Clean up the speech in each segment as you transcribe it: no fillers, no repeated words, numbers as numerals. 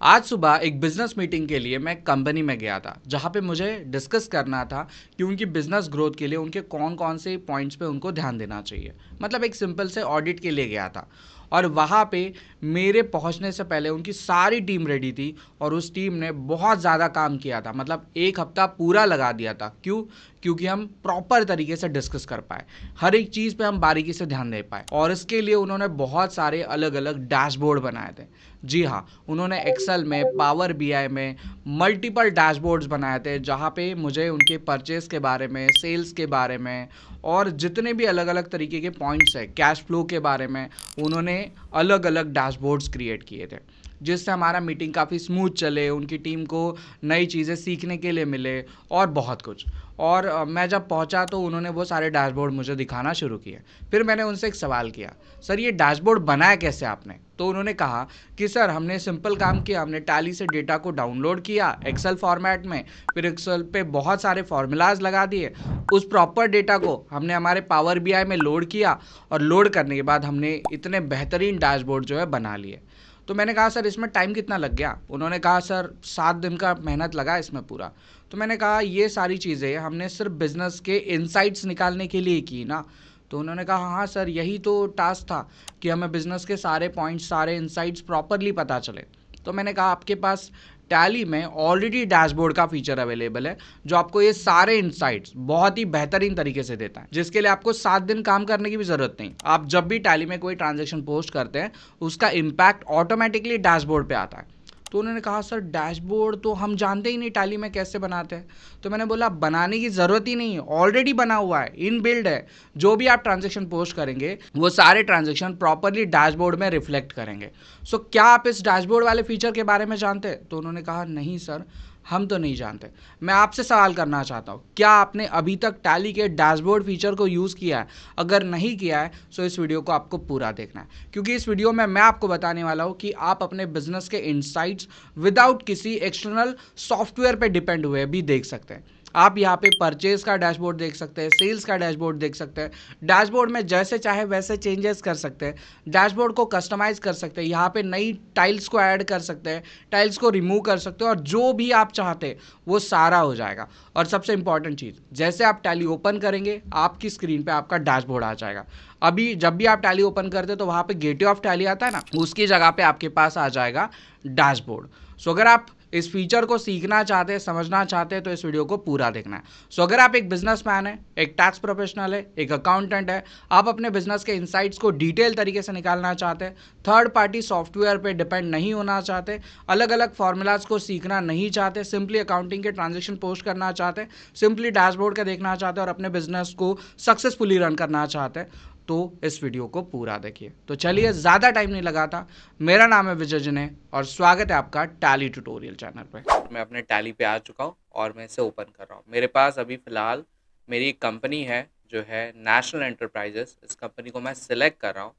आज सुबह एक बिजनेस मीटिंग के लिए मैं कंपनी में गया था जहाँ पे मुझे डिस्कस करना था कि उनकी बिजनेस ग्रोथ के लिए उनके कौन कौन से पॉइंट्स पे उनको ध्यान देना चाहिए। मतलब एक सिंपल से ऑडिट के लिए गया था और वहाँ पे मेरे पहुँचने से पहले उनकी सारी टीम रेडी थी और उस टीम ने बहुत ज़्यादा काम किया था। मतलब एक हफ्ता पूरा लगा दिया था। क्यों? क्योंकि हम प्रॉपर तरीके से डिस्कस कर पाए, हर एक चीज़ पे हम बारीकी से ध्यान दे पाए और इसके लिए उन्होंने बहुत सारे अलग अलग डैशबोर्ड बनाए थे। जी हाँ, उन्होंने एक्सेल में, पावर बीआई में मल्टीपल डैशबोर्ड्स बनाए थे जहाँ पे मुझे उनके परचेस के बारे में, सेल्स के बारे में और जितने भी अलग अलग तरीके के पॉइंट्स हैं, कैश फ्लो के बारे में उन्होंने अलग अलग डैशबोर्ड्स क्रिएट किए थे, जिससे हमारा मीटिंग काफ़ी स्मूथ चले, उनकी टीम को नई चीज़ें सीखने के लिए मिले और बहुत कुछ। और मैं जब पहुंचा तो उन्होंने वो सारे डैशबोर्ड मुझे दिखाना शुरू किए। फिर मैंने उनसे एक सवाल किया, सर ये डैशबोर्ड बनाया कैसे आपने? तो उन्होंने कहा कि सर हमने सिंपल काम किया, हमने टैली से डेटा को डाउनलोड किया एक्सेल फॉर्मेट में, फिर एक्सेल पे बहुत सारे फार्मूलाज लगा दिए, उस प्रॉपर डेटा को हमने हमारे पावर बीआई में लोड किया और लोड करने के बाद हमने इतने बेहतरीन डैशबोर्ड जो है बना लिए। तो मैंने कहा सर इसमें टाइम कितना लग गया? उन्होंने कहा सर 7 दिन का मेहनत लगा इसमें पूरा। तो मैंने कहा ये सारी चीज़ें हमने सिर्फ बिजनेस के इनसाइट्स निकालने के लिए की ना? तो उन्होंने कहा हाँ सर यही तो टास्क था कि हमें बिजनेस के सारे पॉइंट्स, सारे इनसाइट्स प्रॉपरली पता चले। तो मैंने कहा आपके पास टैली में ऑलरेडी डैशबोर्ड का फीचर अवेलेबल है जो आपको ये सारे इनसाइट्स बहुत ही बेहतरीन तरीके से देता है, जिसके लिए आपको 7 दिन काम करने की भी जरूरत नहीं। आप जब भी टैली में कोई ट्रांजेक्शन पोस्ट करते हैं उसका इम्पैक्ट ऑटोमेटिकली डैशबोर्ड पे आता है। तो उन्होंने कहा सर डैशबोर्ड तो हम जानते ही नहीं टैली में कैसे बनाते हैं। तो मैंने बोला बनाने की ज़रूरत ही नहीं है, ऑलरेडी बना हुआ है, इन बिल्ड है। जो भी आप ट्रांजेक्शन पोस्ट करेंगे वो सारे ट्रांजेक्शन प्रॉपरली डैशबोर्ड में रिफ्लेक्ट करेंगे। सो क्या आप इस डैशबोर्ड वाले फीचर के बारे में जानते हैं? तो उन्होंने कहा नहीं सर, हम तो नहीं जानते। मैं आपसे सवाल करना चाहता हूँ, क्या आपने अभी तक टैली के डैशबोर्ड फीचर को यूज़ किया है? अगर नहीं किया है तो इस वीडियो को आपको पूरा देखना है, क्योंकि इस वीडियो में मैं आपको बताने वाला हूँ कि आप अपने बिजनेस के इनसाइट्स विदाउट किसी एक्सटर्नल सॉफ्टवेयर पे डिपेंड हुए भी देख सकते हैं। आप यहाँ पे परचेज का डैशबोर्ड देख सकते हैं, सेल्स का डैशबोर्ड देख सकते हैं, डैशबोर्ड में जैसे चाहे वैसे चेंजेस कर सकते हैं, डैशबोर्ड को कस्टमाइज कर सकते हैं, यहाँ पे नई टाइल्स को ऐड कर सकते हैं, टाइल्स को रिमूव कर सकते हैं और जो भी आप चाहते हैं वो सारा हो जाएगा। और सबसे इंपॉर्टेंट चीज़, जैसे आप टैली ओपन करेंगे आपकी स्क्रीन पे आपका डैशबोर्ड आ जाएगा। अभी जब भी आप टैली ओपन करते हैं तो वहाँ पे गेटवे ऑफ टैली आता है ना, उसकी जगह पे आपके पास आ जाएगा डैशबोर्ड। सो अगर आप इस फीचर को सीखना चाहते हैं, समझना चाहते हैं तो इस वीडियो को पूरा देखना है। सो अगर आप एक बिजनेसमैन है, एक टैक्स प्रोफेशनल है, एक अकाउंटेंट है, आप अपने बिजनेस के इनसाइट्स को डिटेल तरीके से निकालना चाहते हैं, थर्ड पार्टी सॉफ्टवेयर पे डिपेंड नहीं होना चाहते, अलग अलग फॉर्मूलाज को सीखना नहीं चाहते, सिंपली अकाउंटिंग के ट्रांजेक्शन पोस्ट करना चाहते हैं, सिंपली डैशबोर्ड का देखना चाहते हैं और अपने बिजनेस को सक्सेसफुली रन करना चाहते हैं, तो इस वीडियो को पूरा देखिए। तो चलिए ज़्यादा टाइम नहीं लगाता, मेरा नाम है विजय जिने और स्वागत है आपका टैली ट्यूटोरियल चैनल पे। मैं अपने टैली पे आ चुका हूँ और मैं इसे ओपन कर रहा हूँ। मेरे पास अभी फ़िलहाल मेरी एक कंपनी है जो है नेशनल एंटरप्राइजेस। इस कंपनी को मैं सिलेक्ट कर रहा हूँ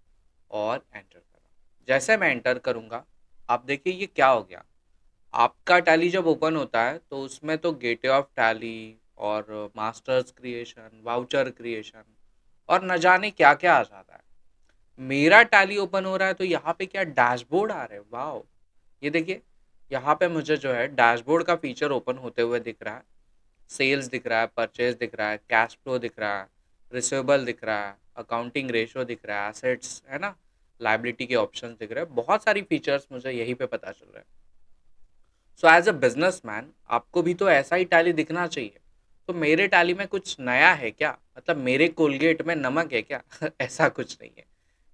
और एंटर कर रहा हूँ। जैसे मैं एंटर करूँगा आप देखिए ये क्या हो गया। आपका टैली जब ओपन होता है तो उसमें तो गेटवे ऑफ टैली और मास्टर्स क्रिएशन, वाउचर क्रिएशन और न जाने क्या क्या आ जाता है। मेरा टैली ओपन हो रहा है तो यहाँ पे क्या डैशबोर्ड आ रहे हैं। वाह! ये देखिए, यहाँ पे मुझे जो है डैशबोर्ड का फीचर ओपन होते हुए दिख रहा है। सेल्स दिख रहा है, परचेज दिख रहा है, कैश फ्लो दिख रहा है, रिसीवेबल दिख रहा है, अकाउंटिंग रेशियो दिख रहा है, एसेट्स है ना, लाइबिलिटी के ऑप्शंस दिख रहे हैं। बहुत सारी फीचर्स मुझे यहीं पे पता चल रहे हैं। सो एज अ बिजनेसमैन आपको भी तो ऐसा ही टैली दिखना चाहिए। तो मेरे टैली में कुछ नया है क्या? मतलब मेरे कोलगेट में नमक है क्या? ऐसा कुछ नहीं है।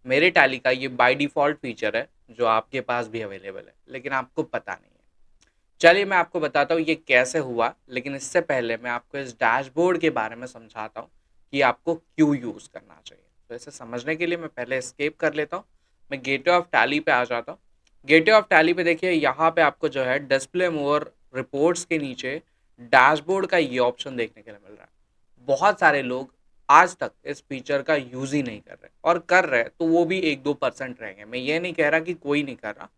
मेरे टैली का ये बाय डिफ़ॉल्ट फीचर है जो आपके पास भी अवेलेबल है, लेकिन आपको पता नहीं है। चलिए मैं आपको बताता हूँ ये कैसे हुआ, लेकिन इससे पहले मैं आपको इस डैशबोर्ड के बारे में समझाता हूँ कि आपको क्यों यूज़ करना चाहिए। तो इसे समझने के लिए मैं पहले एस्केप कर लेता हूँ। मैं गेटवे ऑफ टैली पे आ जाता हूँ। गेटवे ऑफ टैली पे देखिए यहाँ पे आपको जो है डिस्प्ले मोर रिपोर्ट्स के नीचे डैशबोर्ड का ये ऑप्शन देखने के लिए मिल रहा है। बहुत सारे लोग आज तक इस फीचर का यूज़ ही नहीं कर रहे, और कर रहे तो वो भी 1-2% रहेंगे। मैं ये नहीं कह रहा कि कोई नहीं कर रहा,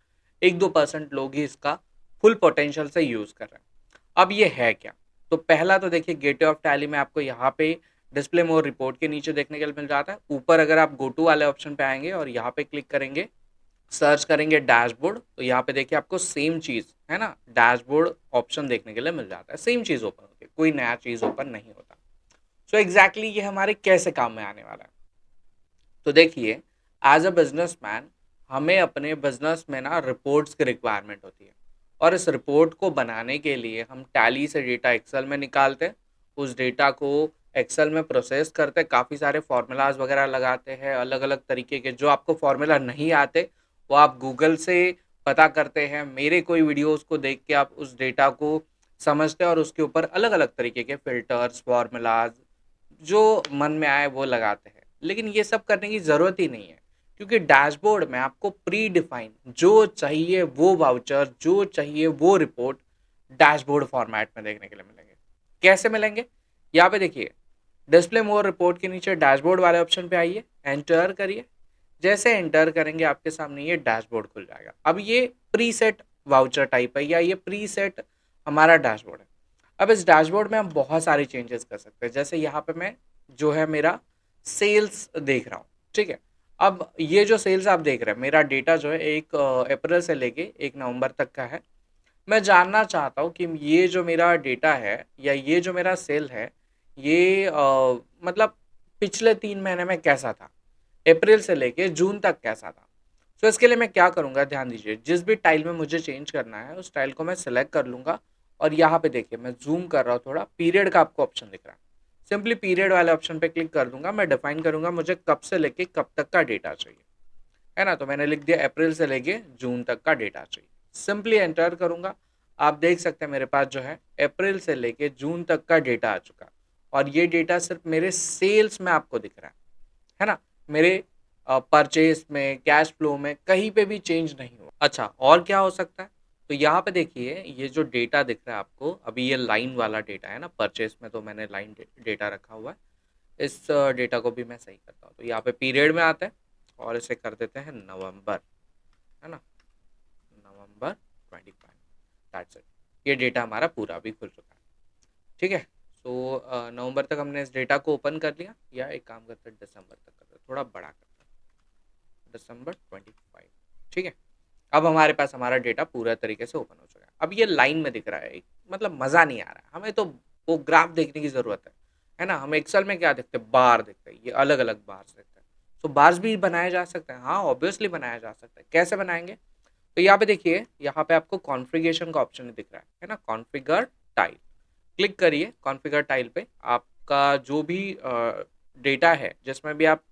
1-2% लोग ही इसका फुल पोटेंशियल से यूज़ कर रहे हैं। अब ये है क्या? तो पहला तो देखिए गेटवे ऑफ टैली में आपको यहाँ पे डिस्प्ले मोर रिपोर्ट के नीचे देखने के लिए मिल जाता है। ऊपर अगर आप गो टू वाले ऑप्शन पे आएंगे और यहाँ पे क्लिक करेंगे सर्च करेंगे डैशबोर्ड, तो यहाँ पे देखिए आपको सेम चीज़ है ना, डैशबोर्ड ऑप्शन देखने के लिए मिल जाता है, सेम चीज़ ओपन होती है, कोई नया चीज़ ओपन नहीं होता। सो एग्जैक्टली ये हमारे कैसे काम में आने वाला है। तो देखिए, एज अ बिजनेसमैन हमें अपने बिजनेस में ना रिपोर्ट्स की रिक्वायरमेंट होती है, और इस रिपोर्ट को बनाने के लिए हम टैली से डेटा एक्सेल में निकालते हैं, उस डेटा को एक्सेल में प्रोसेस करते हैं, काफ़ी सारे फार्मूलाज वगैरह लगाते हैं अलग अलग तरीके के। जो आपको फार्मूला नहीं आते वो आप गूगल से पता करते हैं, मेरे कोई वीडियोस को देख के आप उस डेटा को समझते हैं और उसके ऊपर अलग अलग तरीके के फिल्टर्स फार्मूलाज जो मन में आए वो लगाते हैं। लेकिन ये सब करने की ज़रूरत ही नहीं है, क्योंकि डैशबोर्ड में आपको प्री डिफाइन जो चाहिए वो वाउचर, जो चाहिए वो रिपोर्ट डैशबोर्ड फॉर्मेट में देखने के लिए मिलेंगे। कैसे मिलेंगे? यहाँ पे देखिए, डिस्प्ले मोर रिपोर्ट के नीचे डैशबोर्ड वाले ऑप्शन पे आइए, एंटर करिए। जैसे एंटर करेंगे आपके सामने ये डैशबोर्ड खुल जाएगा। अब ये प्रीसेट वाउचर टाइप है या ये प्रीसेट हमारा डैशबोर्ड है। अब इस डैशबोर्ड में हम बहुत सारे चेंजेस कर सकते हैं। जैसे यहाँ पे मैं जो है मेरा सेल्स देख रहा हूँ, ठीक है। अब ये जो सेल्स आप देख रहे हैं, मेरा डेटा जो है 1 अप्रैल से लेके 1 नवंबर तक का है। मैं जानना चाहता हूँ कि ये जो मेरा डेटा है या ये जो मेरा सेल है, ये मतलब पिछले 3 महीने में कैसा था, अप्रैल से लेके जून तक कैसा था। तो इसके लिए मैं क्या करूँगा, ध्यान दीजिए, जिस भी टाइल में मुझे चेंज करना है उस टाइल को मैं सेलेक्ट कर लूँगा। और यहाँ पे देखिए मैं जूम कर रहा हूँ थोड़ा, पीरियड का आपको ऑप्शन दिख रहा है, सिंपली पीरियड वाले ऑप्शन पे क्लिक कर दूंगा। मैं डिफाइन करूंगा मुझे कब से लेके कब तक का डेटा चाहिए, है ना। तो मैंने लिख दिया अप्रैल से लेके जून तक का डेटा चाहिए, सिंपली एंटर करूंगा। आप देख सकते हैं मेरे पास जो है अप्रैल से लेके जून तक का डेटा आ चुका, और ये डेटा सिर्फ मेरे सेल्स में आपको दिख रहा है ना। मेरे परचेस में, कैश फ्लो में कहीं पे भी चेंज नहीं हुआ। अच्छा, और क्या हो सकता है? तो यहाँ पे देखिए ये जो डेटा दिख रहा है आपको, अभी ये लाइन वाला डेटा है ना, परचेस में तो मैंने लाइन डेटा रखा हुआ है। इस डेटा को भी मैं सही करता हूँ, तो यहाँ पे पीरियड में आता है और इसे कर देते हैं नवंबर, है ना, नवंबर 25, दैट्स इट। ये डेटा हमारा पूरा भी खुल चुका है, ठीक है। सो नवंबर तक हमने इस डेटा को ओपन कर लिया, या एक काम करते हैं दिसंबर तक करते हैं, थोड़ा बड़ा करते हैं, दिसंबर 25, ठीक है। अब हमारे पास हमारा डेटा पूरा तरीके से ओपन हो चुका है। अब ये लाइन में दिख रहा है, मतलब मज़ा नहीं आ रहा है हमें, तो वो ग्राफ देखने की ज़रूरत है ना। हम एक्सेल में क्या देखते हैं, बार देखते हैं, ये अलग अलग बार्स देखते हैं। तो बार्स भी बनाया जा सकता है, हाँ ऑब्वियसली बनाया जा सकता है। कैसे बनाएंगे? तो यहाँ पे देखिए, यहाँ पे आपको कॉन्फ़िगरेशन का ऑप्शन दिख रहा है ना, कॉन्फ़िगर टाइल। क्लिक करिए कॉन्फ़िगर टाइल पे, आपका जो भी डेटा है जिसमें भी आप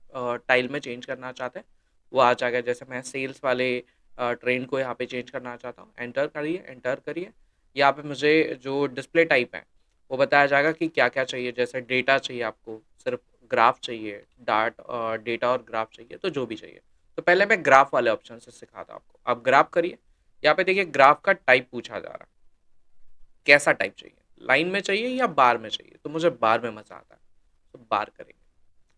टाइल में चेंज करना चाहते हैं वो आ जाएगा। जैसे मैं सेल्स वाले ट्रेंड को यहाँ पे चेंज करना चाहता हूँ, एंटर करिए, एंटर करिए। यहाँ पे मुझे जो डिस्प्ले टाइप है वो बताया जाएगा कि क्या क्या चाहिए। जैसे डेटा चाहिए आपको, सिर्फ ग्राफ चाहिए, डेटा और ग्राफ चाहिए, तो जो भी चाहिए। तो पहले मैं ग्राफ वाले ऑप्शन से सिखाता हूँ आपको। आप ग्राफ करिए, यहाँ पे देखिए ग्राफ का टाइप पूछा जा रहा है, कैसा टाइप चाहिए, लाइन में चाहिए या बार में चाहिए। तो मुझे बार में मज़ा आता है, तो बार करेंगे,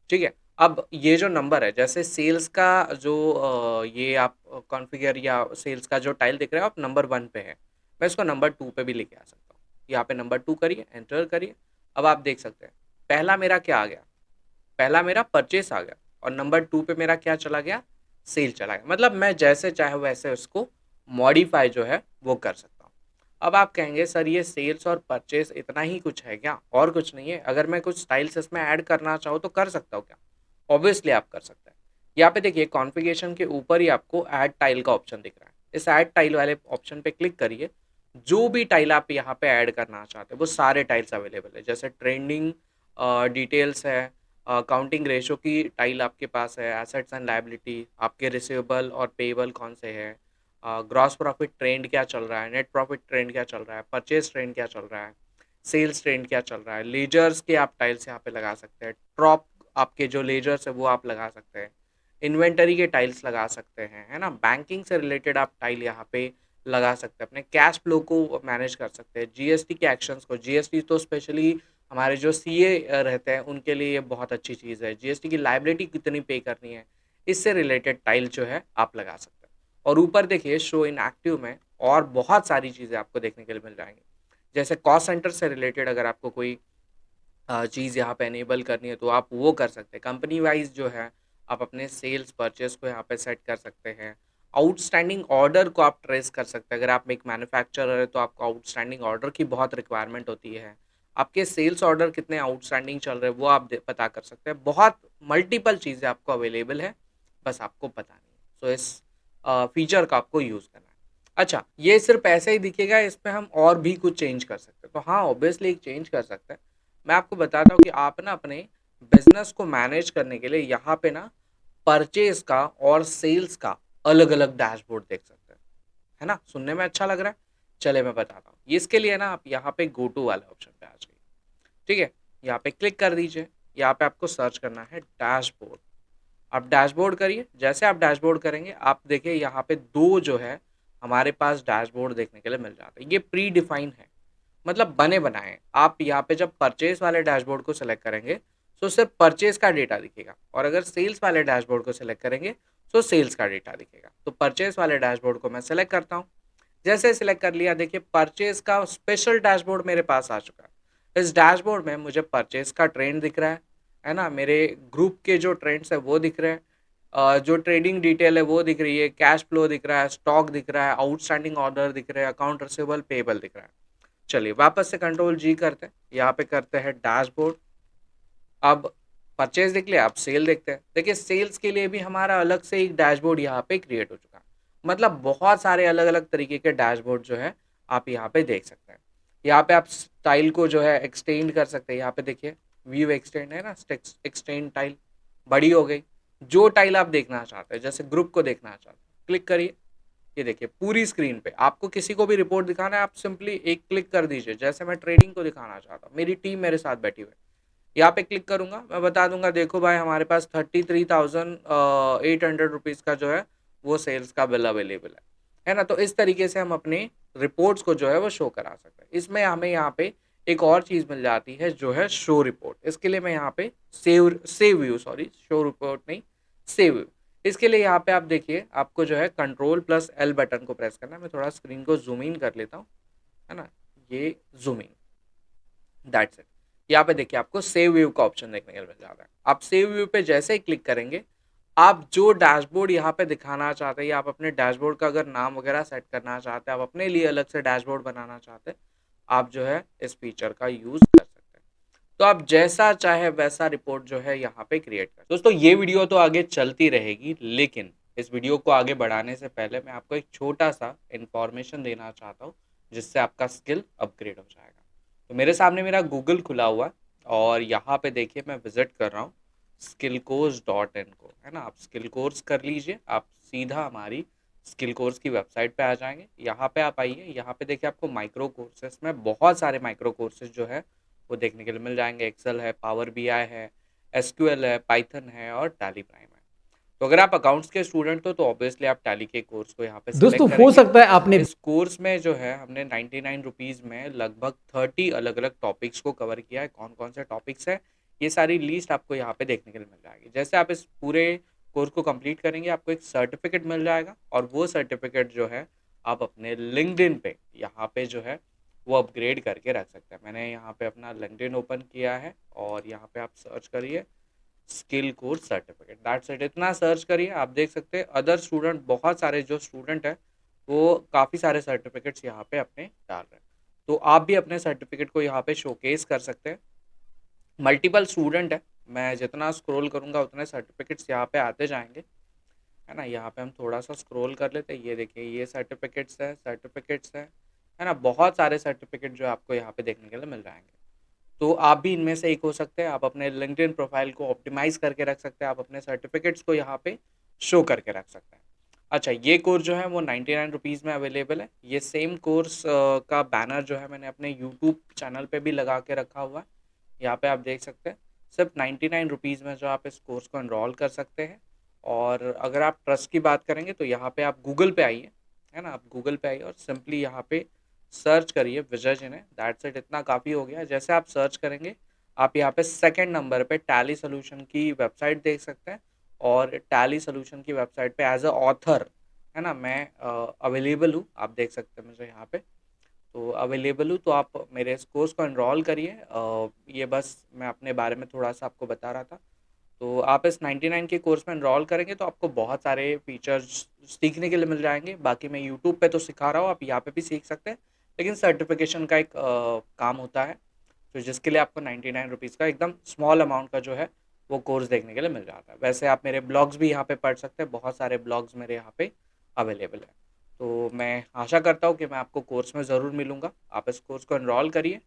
ठीक है। अब ये जो नंबर है, जैसे सेल्स का जो ये आप कॉन्फ़िगर या सेल्स का जो टाइल दिख रहा है, आप नंबर 1 पे है, मैं इसको नंबर 2 पे भी लेके आ सकता हूँ। यहाँ पे नंबर 2 करिए, एंटर करिए। अब आप देख सकते हैं पहला मेरा क्या आ गया, पहला मेरा परचेस आ गया, और नंबर 2 पे मेरा क्या चला गया, सेल चला गया। मतलब मैं जैसे चाहे वैसे उसको मॉडिफाई जो है वो कर सकता हूँ। अब आप कहेंगे सर ये सेल्स और परचेस इतना ही कुछ है क्या, और कुछ नहीं है? अगर मैं कुछ स्टाइल्स इसमें ऐड करना चाहूँ तो कर सकता हूँ क्या? ऑब्वियसली आप कर सकते हैं। यहाँ पे देखिए कॉन्फ़िगरेशन के ऊपर ही आपको ऐड टाइल का ऑप्शन दिख रहा है, इस ऐड टाइल वाले ऑप्शन पे क्लिक करिए। जो भी टाइल आप यहाँ पे ऐड करना चाहते हैं वो सारे टाइल्स अवेलेबल है। जैसे ट्रेंडिंग डिटेल्स है, काउंटिंग रेशो की टाइल आपके पास है, एसेट्स एंड लायबिलिटी, आपके रिसीवेबल और पेएबल कौन से हैं, ग्रॉस प्रॉफिट ट्रेंड क्या चल रहा है, नेट प्रॉफिट ट्रेंड क्या चल रहा है, परचेज ट्रेंड क्या चल रहा है, सेल्स ट्रेंड क्या चल रहा है। लेजर्स के आप टाइल्स यहाँ पे लगा सकते हैं, ट्रॉप आपके जो लेजर्स है वो आप लगा सकते हैं, इन्वेंटरी के टाइल्स लगा सकते हैं, है ना। बैंकिंग से रिलेटेड आप टाइल यहाँ पे लगा सकते हैं, अपने कैश फ्लो को मैनेज कर सकते हैं, जीएसटी के एक्शंस को। जीएसटी तो स्पेशली हमारे जो सीए रहते हैं उनके लिए ये बहुत अच्छी चीज़ है। जीएसटी की लायबिलिटी कितनी पे करनी है, इससे रिलेटेड टाइल जो है आप लगा सकते हैं। और ऊपर देखिए शो इन एक्टिव में और बहुत सारी चीज़ें आपको देखने के लिए मिल जाएंगी। जैसे कॉस्ट सेंटर से रिलेटेड अगर आपको कोई चीज़ यहाँ पे एनेबल करनी है तो आप वो कर सकते हैं। कंपनी वाइज जो है आप अपने सेल्स परचेस को यहाँ पे सेट कर सकते हैं। आउटस्टैंडिंग ऑर्डर को आप ट्रेस कर सकते हैं। अगर आप एक मैन्युफैक्चरर है तो आपको आउटस्टैंडिंग ऑर्डर की बहुत रिक्वायरमेंट होती है। आपके सेल्स ऑर्डर कितने आउटस्टैंडिंग चल रहे हैं वो आप पता कर सकते हैं। बहुत मल्टीपल चीज़ें आपको अवेलेबल है, बस आपको पता नहीं है। सो इस फीचर का आपको यूज़ करना है। अच्छा, ये सिर्फ ऐसे ही दिखेगा, इसमें हम और भी कुछ चेंज कर सकते हैं। तो हाँ, ऑब्वियसली एक चेंज कर सकते हैं। मैं आपको बताता हूँ कि आप ना अपने बिजनेस को मैनेज करने के लिए यहाँ पे ना परचेज का और सेल्स का अलग अलग डैशबोर्ड देख सकते हैं। है ना? सुनने में अच्छा लग रहा है? चलिए मैं बताता हूँ। इसके लिए ना आप यहाँ पे गो टू वाले ऑप्शन पे आ जाइए। ठीक है? यहाँ पे क्लिक कर दीजिए। यहाँ पे आपको सर्च करना है डैशबोर्ड। आप डैशबोर्ड करिए। जैसे आप डैशबोर्ड करेंगे, आप देखिए यहाँ पे दो जो है हमारे पास डैशबोर्ड देखने के लिए मिल जाते हैं। ये प्री डिफाइन है, मतलब बने बनाए हैं। आप यहाँ पे जब परचेज वाले डैशबोर्ड को सेलेक्ट करेंगे तो सिर्फ परचेज का डेटा दिखेगा, और अगर सेल्स वाले डैशबोर्ड को सेलेक्ट करेंगे तो सेल्स का डेटा दिखेगा। तो परचेज वाले डैशबोर्ड को मैं सेलेक्ट करता हूँ। जैसे सिलेक्ट कर लिया, देखिए परचेज का स्पेशल डैशबोर्ड मेरे पास आ चुका है। इस डैशबोर्ड में मुझे परचेज का ट्रेंड दिख रहा है ना, मेरे ग्रुप के जो ट्रेंड्स है वो दिख रहे हैं, जो ट्रेडिंग डिटेल है वो दिख रही है, कैश फ्लो दिख रहा है, स्टॉक दिख रहा है, आउटस्टैंडिंग ऑर्डर दिख रहे हैं, अकाउंट रिसीवेबल पेबल दिख रहा है। चलिए वापस से कंट्रोल जी करते हैं, यहाँ पे करते हैं डैशबोर्ड। अब परचेज देख लिया, अब सेल देखते हैं। देखिए सेल्स के लिए भी हमारा अलग से एक डैशबोर्ड यहाँ पे क्रिएट हो चुका है। मतलब बहुत सारे अलग अलग तरीके के डैशबोर्ड जो है आप यहाँ पे देख सकते हैं। यहाँ पे आप स्टाइल को जो है एक्सटेंड कर सकते हैं। यहाँ पे देखिए व्यू एक्सटेंड है ना, एक्सटेंड टाइल बड़ी हो गई। जो टाइल आप देखना चाहते हैं, जैसे ग्रुप को देखना चाहते हैं, क्लिक करिए। ये देखिए पूरी स्क्रीन पे आपको किसी को भी रिपोर्ट दिखाना है, आप सिंपली एक क्लिक कर दीजिए। जैसे मैं ट्रेडिंग को दिखाना चाहता हूँ, मेरी टीम मेरे साथ बैठी हुई है, यहाँ पे क्लिक करूंगा, मैं बता दूंगा देखो भाई हमारे पास 33,800 रुपीज़ का जो है वो सेल्स का बिल अवेलेबल है ना। तो इस तरीके से हम अपनी रिपोर्ट्स को जो है वो शो करा सकते हैं। इसमें हमें यहाँ पे एक और चीज़ मिल जाती है जो है शो रिपोर्ट। इसके लिए मैं यहाँ पे save save view, sorry show report नहीं, सेव व्यू। इसके लिए यहाँ पे आप देखिए, आपको जो है कंट्रोल प्लस एल बटन को प्रेस करना है। मैं थोड़ा स्क्रीन को जूम इन कर लेता हूँ, है ना, ये जूम इन, दैट्स इट। यहाँ पे देखिए आपको सेव व्यू का ऑप्शन देखने को मिल जाता है। आप सेव व्यू पे जैसे ही क्लिक करेंगे, आप जो डैशबोर्ड यहाँ पे दिखाना चाहते हैं या आप अपने डैशबोर्ड का अगर नाम वगैरह सेट करना चाहते हैं, आप अपने लिए अलग से डैशबोर्ड बनाना चाहते हैं, आप जो है इस फीचर का यूज कर सकते हैं। तो आप जैसा चाहे वैसा रिपोर्ट जो है यहाँ पे क्रिएट कर। दोस्तों ये वीडियो तो आगे चलती रहेगी, लेकिन इस वीडियो को आगे बढ़ाने से पहले मैं आपको एक छोटा सा इंफॉर्मेशन देना चाहता हूँ, जिससे आपका स्किल अपग्रेड हो जाएगा। तो मेरे सामने मेरा गूगल खुला हुआ है, और यहाँ पे देखिए मैं विजिट कर रहा हूँ skillcourse.in को, है ना। आप स्किल कोर्स कर लीजिए, आप सीधा हमारी स्किल कोर्स की वेबसाइट पे आ जाएंगे। यहाँ पे आप आइए, यहाँ पे देखिए आपको माइक्रो कोर्सेस में बहुत सारे माइक्रो कोर्सेज जो है वो देखने के लिए मिल जाएंगे। एक्सेल है, पावर बीआई है, एसक्यूएल है, पाइथन है और टैली प्राइम है। तो अगर आप अकाउंट्स के स्टूडेंट हो तो ऑब्वियसली आप टैली के कोर्स को यहाँ पे दोस्तों सिलेक्ट हो करेंगे। सकता है आपने इस कोर्स में जो है हमने 99 रुपीज़ में लगभग 30 अलग अलग टॉपिक्स को कवर किया है। कौन कौन से टॉपिक्स है, ये सारी लिस्ट आपको यहाँ पे देखने के लिए मिल जाएगी। जैसे आप इस पूरे कोर्स को कंप्लीट करेंगे, आपको एक सर्टिफिकेट मिल जाएगा, और वो सर्टिफिकेट जो है आप अपने लिंक्डइन पे यहाँ पे जो है वो अपग्रेड करके रख सकते हैं। मैंने यहाँ पे अपना लिंक्डइन ओपन किया है, और यहाँ पे आप सर्च करिए skill course certificate, that's it. इतना सर्च करिए, आप देख सकते हैं अदर स्टूडेंट, बहुत सारे जो स्टूडेंट है वो काफ़ी सारे सर्टिफिकेट्स यहाँ पे अपने डाल रहे हैं। तो आप भी अपने सर्टिफिकेट को यहाँ पे शोकेस कर सकते हैं। मल्टीपल स्टूडेंट है, मैं जितना स्क्रॉल करूँगा उतने सर्टिफिकेट्स यहाँ पे आते जाएंगे, है ना। यहाँ पे हम थोड़ा सा स्क्रॉल कर लेते हैं, ये देखिए ये सर्टिफिकेट्स है ना। बहुत सारे सर्टिफिकेट जो आपको यहाँ पे देखने के लिए मिल जाएंगे। तो आप भी इनमें से एक हो सकते हैं। आप अपने लिंक्डइन प्रोफाइल को ऑप्टिमाइज़ करके रख सकते हैं, आप अपने सर्टिफिकेट्स को यहाँ पे शो करके रख सकते हैं। अच्छा, ये कोर्स जो है वो 99 रुपीज़ में अवेलेबल है। ये सेम कोर्स का बैनर जो है मैंने अपने यूट्यूब चैनल पे भी लगा के रखा हुआ है। यहाँ पे आप देख सकते हैं सिर्फ 99 रुपीज़ में जो आप इस कोर्स को एनरोल कर सकते हैं। और अगर आप ट्रस्ट की बात करेंगे तो यहाँ पे आप गूगल पे आइए, है ना, आप गूगल पे आइए और सिंपली यहाँ पे सर्च करिए विजय जिने, दैट्स इट। इतना काफ़ी हो गया। जैसे आप सर्च करेंगे, आप यहाँ पे सेकंड नंबर पे टैली सोल्यूशन की वेबसाइट देख सकते हैं, और टैली सोल्यूशन की वेबसाइट पे एज अ ऑथर, है ना, मैं अवेलेबल हूँ। आप देख सकते हैं मुझे यहाँ पे, तो अवेलेबल हूँ। तो आप मेरे इस कोर्स को एनरोल करिए। ये बस मैं अपने बारे में थोड़ा सा आपको बता रहा था। तो आप इस 99 के कोर्स में एनरोल करेंगे तो आपको बहुत सारे फीचर्स सीखने के लिए मिल जाएंगे। बाकी मैं यूट्यूब पे तो सिखा रहा हूँ, आप यहाँ पे भी सीख सकते हैं, लेकिन सर्टिफिकेशन का एक काम होता है, तो जिसके लिए आपको 99 रुपीज़ का एकदम स्मॉल अमाउंट का जो है वो कोर्स देखने के लिए मिल जाता है। वैसे आप मेरे ब्लॉग्स भी यहाँ पे पढ़ सकते हैं, बहुत सारे ब्लॉग्स मेरे यहाँ पे अवेलेबल है। तो मैं आशा करता हूँ कि मैं आपको कोर्स में ज़रूर मिलूँगा। आप इस कोर्स को एनरोल करिए,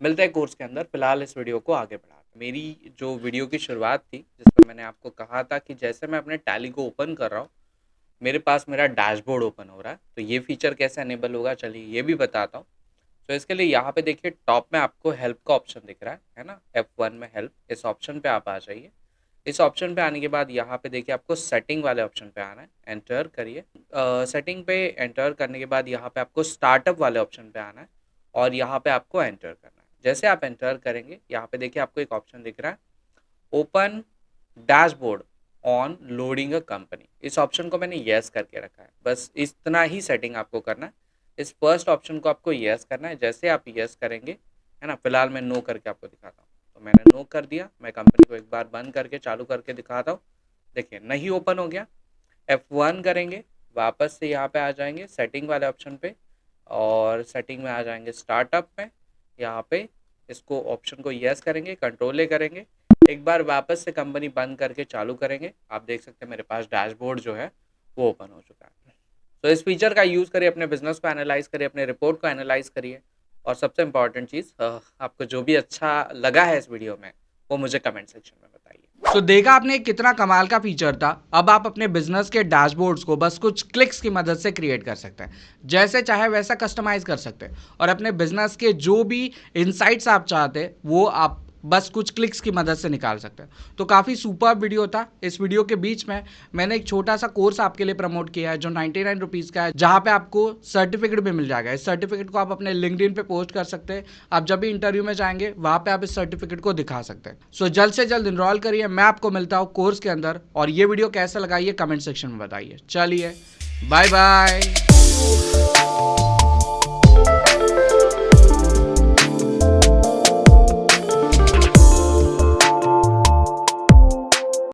मिलते हैं कोर्स के अंदर। फिलहाल इस वीडियो को आगे बढ़ाते हैं। मेरी जो वीडियो की शुरुआत थी जिसमें मैंने आपको कहा था कि जैसे मैं अपने टैली को ओपन कर रहा हूँ, मेरे पास मेरा डैशबोर्ड ओपन हो रहा है, तो ये फीचर कैसे अनेबल होगा चलिए ये भी बताता हूँ। तो इसके लिए यहाँ पे देखिए टॉप में आपको हेल्प का ऑप्शन दिख रहा है ना, F1 में हेल्प, इस ऑप्शन पे आप आ जाइए। इस ऑप्शन पे आने के बाद यहाँ पे देखिए आपको सेटिंग वाले ऑप्शन पे आना है, एंटर करिए। सेटिंग पे एंटर करने के बाद यहाँ पे आपको स्टार्टअप वाले ऑप्शन पे आना है और यहाँ पे आपको एंटर करना है। जैसे आप एंटर करेंगे यहाँ पे देखिए आपको एक ऑप्शन दिख रहा है, open dashboard on loading a company. इस ऑप्शन को मैंने येस करके रखा है, बस इतना ही सेटिंग आपको करना है। इस फर्स्ट ऑप्शन को आपको येस करना है। जैसे आप येस करेंगे, है ना, फिलहाल मैं नो करके आपको दिखाता हूँ। तो मैंने नो कर दिया। मैं कंपनी को एक बार बंद करके चालू करके दिखाता हूँ। देखिए नहीं ओपन हो गया। F1 करेंगे, वापस से यहाँ पे आ जाएंगे सेटिंग वाले ऑप्शन पे और सेटिंग में आ जाएंगे स्टार्टअप में। यहाँ पे इसको ऑप्शन को येस करेंगे, कंट्रोल ए करेंगे, एक बार वापस से कंपनी बंद करके चालू करेंगे। आप देख सकते हैं मेरे पास डैशबोर्ड जो है वो ओपन हो चुका है। तो इस फीचर का यूज़ करिए, अपने बिजनेस को एनालाइज करिए, अपने रिपोर्ट को एनालाइज करिए, और सबसे इम्पॉर्टेंट चीज़, आपको जो भी अच्छा लगा है इस वीडियो में वो मुझे कमेंट सेक्शन में बताइए। तो देखा आपने कितना कमाल का फीचर था। अब आप अपने बिजनेस के डैशबोर्ड्स को बस कुछ क्लिक्स की मदद से क्रिएट कर सकते हैं, जैसे चाहे वैसा कस्टमाइज कर सकते हैं, और अपने बिजनेस के जो भी इनसाइट्स आप चाहते हैं वो आप बस कुछ क्लिक्स की मदद से निकाल सकते हैं। तो काफ़ी सुपर वीडियो था। इस वीडियो के बीच में मैंने एक छोटा सा कोर्स आपके लिए प्रमोट किया है जो 99 रुपीज़ का है, जहाँ पे आपको सर्टिफिकेट भी मिल जाएगा। इस सर्टिफिकेट को आप अपने लिंक्डइन पे पोस्ट कर सकते हैं। आप जब भी इंटरव्यू में जाएंगे वहाँ पे आप इस सर्टिफिकेट को दिखा सकते हैं। सो जल्द से जल्द इनरोल करिए। मैं आपको मिलता हूँ कोर्स के अंदर, और ये वीडियो कैसा लगा ये कमेंट सेक्शन में बताइए। चलिए बाय बाय।